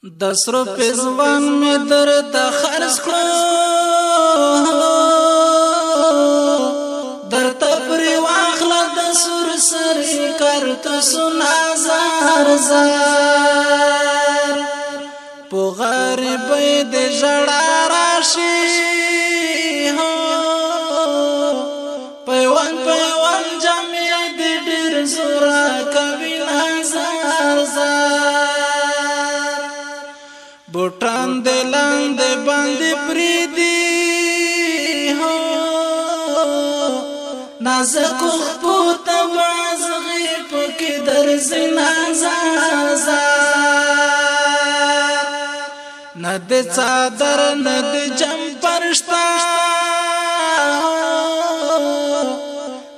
د سرو پزوان می در ته خرڅ کړو در ته پر واخله د سر سری کرت سنا زار زار په غریب د جړا راشي هو پیوان پیوان جمع د ډیر زورا کوي نظر زار بوټان د لاند باندې پریدي هو نازک خپوت بازغي پکې درز نظر زار ند صادر ند جمپر شتا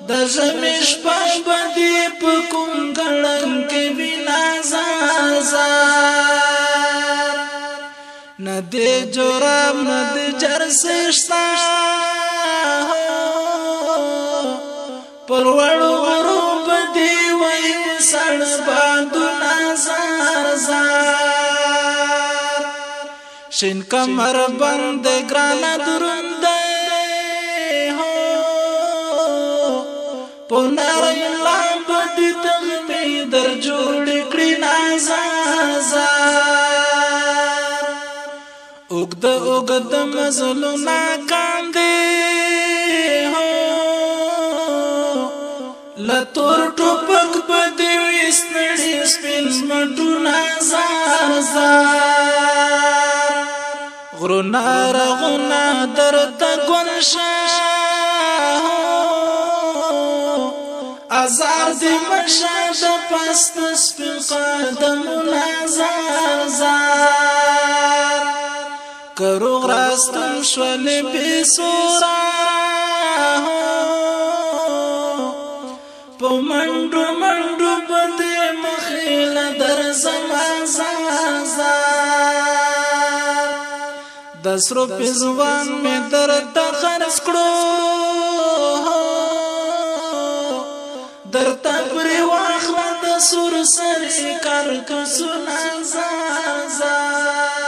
د زمش پښبدي په کوم ګړن کې وینا زار ند جورام ند جرسشتا پروړو غرو بدی وای سړ باندې نظر زار شین کمر بند ګران درند هو پونار لام بدی تغمی در جوړ کړی نظر زار اوګد اوګد مزلو نا کاندې لتور ټوپک بدی وسنړي سپین مټو نظر زار غرونا رغونا درته ګلشه ازار دی مشه د پست سپین قدم نظر زار کروغ راستم شول بسورا په منډو منډو بده مخیل در زمان زار د سرو پزوان می در ته خرڅ کړو در ته پر واخله د سور سر کار کو سنا زار